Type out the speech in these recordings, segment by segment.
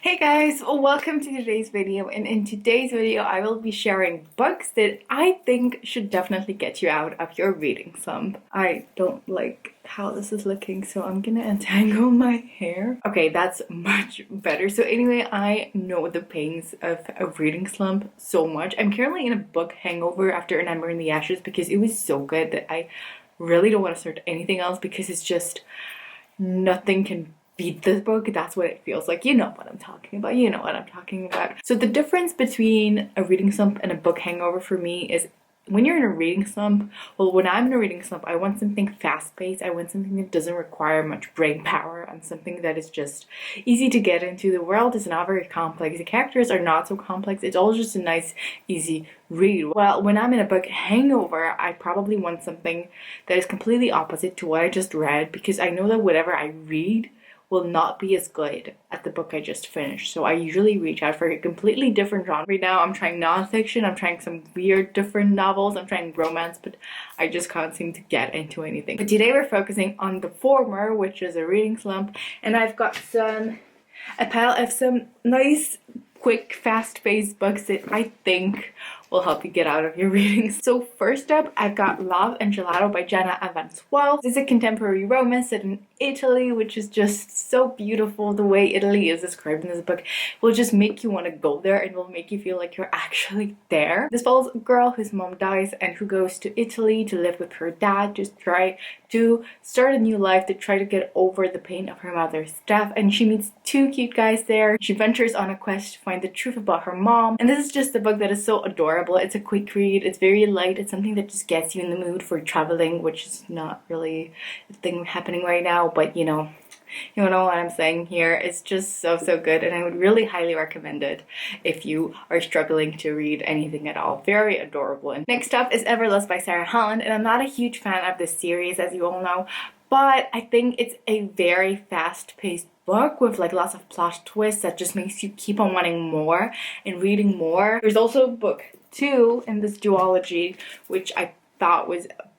Hey guys, welcome to today's video, and in today's video I will be sharing books that I think should definitely get you out of your reading slump. I don't like how this is looking, so I'm gonna untangle my hair. Okay, that's much better. So anyway, I know the pains of a reading slump so much. I'm currently in a book hangover after An Ember in the Ashes because it was so good that I really don't want to start anything else because it's just nothing can beat this book. That's what it feels like. You know what I'm talking about. You know what I'm talking about. So the difference between a reading slump and a book hangover for me is when you're in a reading slump, well, when I'm in a reading slump, I want something fast-paced. I want something that doesn't require much brain power and something that is just easy to get into. The world is not very complex. The characters are not so complex. It's all just a nice, easy read. Well, when I'm in a book hangover, I probably want something that is completely opposite to what I just read because I know that whatever I read will not be as good as the book I just finished. So I usually reach out for a completely different genre. Right now I'm trying nonfiction, I'm trying some weird different novels, I'm trying romance, but I just can't seem to get into anything. But today we're focusing on the former, which is a reading slump, and I've got a pile of some nice, quick, fast-paced books that I think will help you get out of your readings. So first up, I've got Love and Gelato by Jenna Evanswell. This is a contemporary romance set in Italy, which is just so beautiful. The way Italy is described in this book will just make you want to go there and will make you feel like you're actually there. This follows a girl whose mom dies and who goes to Italy to live with her dad to try to start a new life, to try to get over the pain of her mother's death. And she meets two cute guys there. She ventures on a quest to find the truth about her mom. And this is just a book that is so adorable. It's a quick read, it's very light, it's something that just gets you in the mood for traveling, which is not really a thing happening right now, but you know what I'm saying here. It's just so good, and I would really highly recommend it if you are struggling to read anything at all. Very adorable. And next up is Everlust by Sarah Holland, and I'm not a huge fan of this series, as you all know, but I think it's a very fast-paced book with like lots of plot twists that just makes you keep on wanting more and reading more. There's also book 2 in this duology, which I thought was a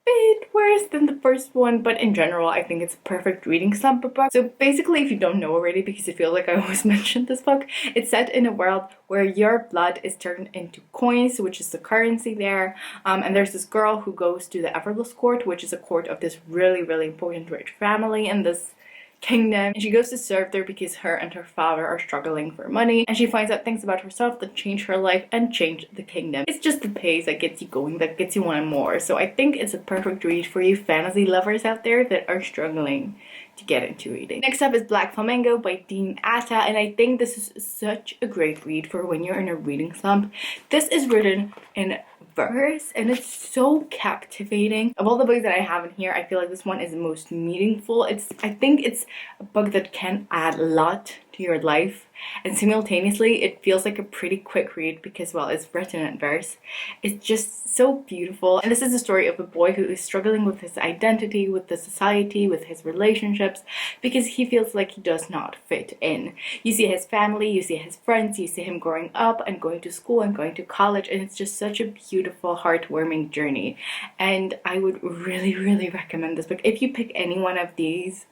bit worse than the first one, but in general I think it's a perfect reading slump book. So basically, if you don't know already, because I feel like I always mentioned this book, it's set in a world where your blood is turned into coins, which is the currency there, and there's this girl who goes to the Everlust court, which is a court of this really important rich family in this kingdom, and she goes to serve there because her and her father are struggling for money, and she finds out things about herself that change her life and change the kingdom. It's just the pace that gets you going, that gets you wanting more. So I think it's a perfect read for you fantasy lovers out there that are struggling to get into reading. Next up is Black Flamingo by Dean Atta, and I think this is such a great read for when you're in a reading slump. This is written in verse and it's so captivating. Of all the books that I have in here, I feel like this one is the most meaningful. I think it's a book that can add a lot to your life, and simultaneously it feels like a pretty quick read because, well, it's written in verse. It's just so beautiful, and this is the story of a boy who is struggling with his identity, with the society, with his relationships, because he feels like he does not fit in. You see his family, you see his friends, you see him growing up and going to school and going to college, and it's just such a beautiful, heartwarming journey. And I would really recommend this book. If you pick any one of these,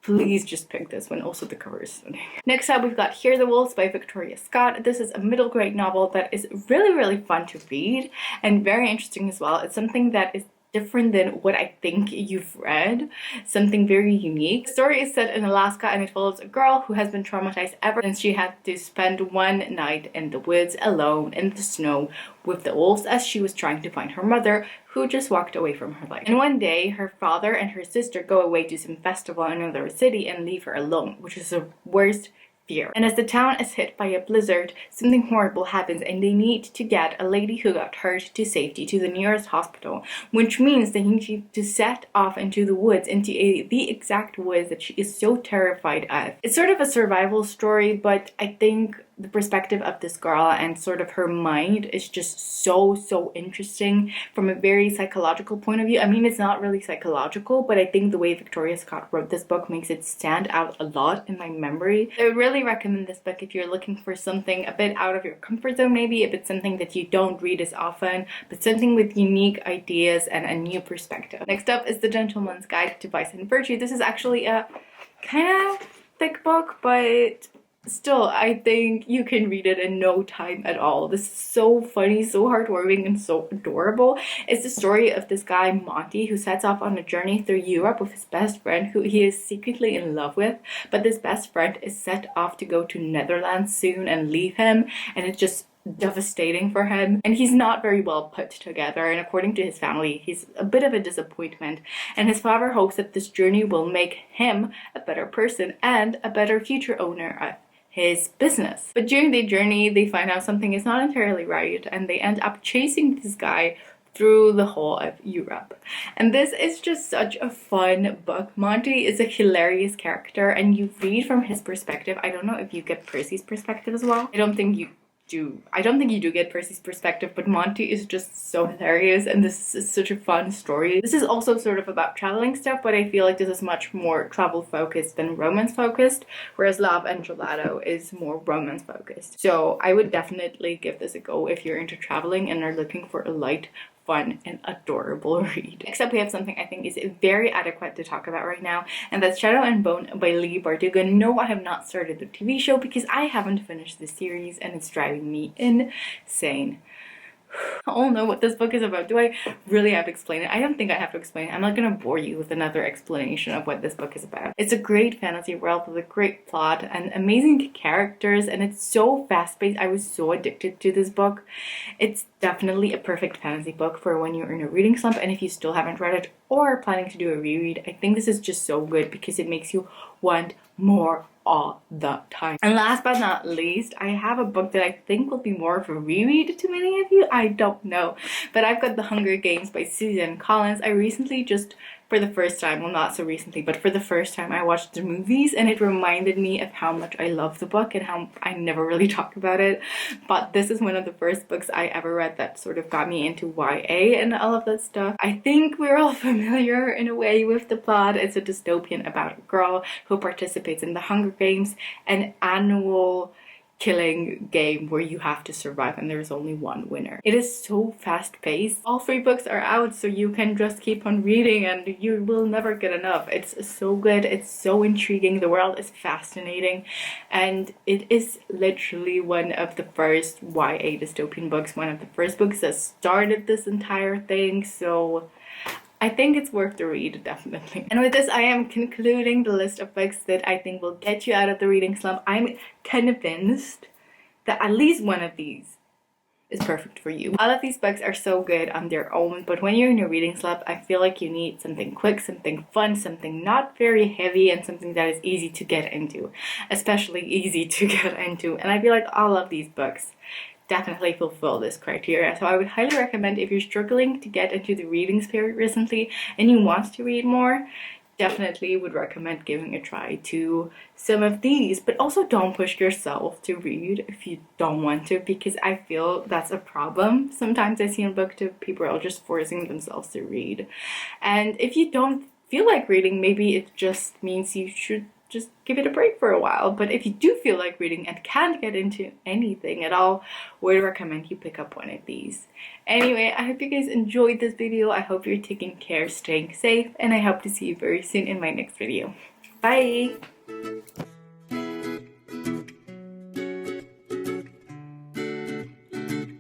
please just pick this one. Also, the cover is stunning. Next up, we've got Hear the Wolves by Victoria Scott. This is a middle grade novel that is really fun to read and very interesting as well. It's something that is different than what I think you've read, something very unique. The story is set in Alaska, and it follows a girl who has been traumatized ever since she had to spend one night in the woods alone in the snow with the wolves as she was trying to find her mother, who just walked away from her life. And one day, her father and her sister go away to some festival in another city and leave her alone, which is the worst fear. And as the town is hit by a blizzard, something horrible happens, and they need to get a lady who got hurt to safety to the nearest hospital, which means they need to set off into the woods, into the exact woods that she is so terrified of. It's sort of a survival story, but I think the perspective of this girl and sort of her mind is just so interesting from a very psychological point of view. I mean, it's not really psychological, but I think the way Victoria Scott wrote this book makes it stand out a lot in my memory. I would really recommend this book if you're looking for something a bit out of your comfort zone, maybe if it's something that you don't read as often, but something with unique ideas and a new perspective. Next up is The Gentleman's Guide to Vice and Virtue. This is actually a kind of thick book, but Still, I think you can read it in no time at all. This is so funny, so heartwarming, and so adorable. It's the story of this guy, Monty, who sets off on a journey through Europe with his best friend, who he is secretly in love with. But this best friend is set off to go to Netherlands soon and leave him, and it's just devastating for him, and he's not very well put together, and according to his family he's a bit of a disappointment, and his father hopes that this journey will make him a better person and a better future owner of his business. But during the journey they find out something is not entirely right, and they end up chasing this guy through the whole of Europe. And this is just such a fun book. Monty is a hilarious character, and you read from his perspective. I don't know if you get Percy's perspective as well. I don't think you do get Percy's perspective, but Monty is just so hilarious, and this is such a fun story. This is also sort of about traveling stuff, but I feel like this is much more travel focused than romance focused, whereas Love and Gelato is more romance focused. So I would definitely give this a go if you're into traveling and are looking for a light, fun, and adorable read. Next up, we have something I think is very adequate to talk about right now, and that's Shadow and Bone by Leigh Bardugo. No, I have not started the TV show because I haven't finished the series, and it's driving me insane. I don't know what this book is about. Do I really have to explain it? I don't think I have to explain it. I'm not gonna bore you with another explanation of what this book is about. It's a great fantasy world with a great plot and amazing characters, and it's so fast-paced. I was so addicted to this book. It's definitely a perfect fantasy book for when you're in a reading slump, and if you still haven't read it or are planning to do a reread, I think this is just so good because it makes you want more all the time. And last but not least, I have a book that I think will be more of a reread to many of you. I don't know, but I've got The Hunger Games by Susan Collins. I recently just, for the first time, well, not so recently, but for the first time I watched the movies, and it reminded me of how much I love the book and how I never really talk about it. But this is one of the first books I ever read that sort of got me into YA and all of that stuff. I think we're all familiar in a way with the plot. It's a dystopian about a girl who participates in the Hunger Games, an annual killing game where you have to survive and there's only one winner. It is so fast-paced. All 3 books are out, so you can just keep on reading and you will never get enough. It's so good, it's so intriguing, the world is fascinating, and it is literally one of the first YA dystopian books, one of the first books that started this entire thing, so I think it's worth the read, definitely. And with this, I am concluding the list of books that I think will get you out of the reading slump. I'm convinced that at least one of these is perfect for you. All of these books are so good on their own, but when you're in a reading slump, I feel like you need something quick, something fun, something not very heavy, and something that is easy to get into, especially easy to get into. And I feel like all of these books definitely fulfill this criteria. So I would highly recommend, if you're struggling to get into the reading spirit recently and you want to read more, definitely would recommend giving a try to some of these. But also don't push yourself to read if you don't want to, because I feel that's a problem. Sometimes I see in book too, people are just forcing themselves to read. And if you don't feel like reading, maybe it just means you should just give it a break for a while. But if you do feel like reading and can't get into anything at all, would recommend you pick up one of these. Anyway, I hope you guys enjoyed this video. I hope you're taking care, staying safe, and I hope to see you very soon in my next video. Bye!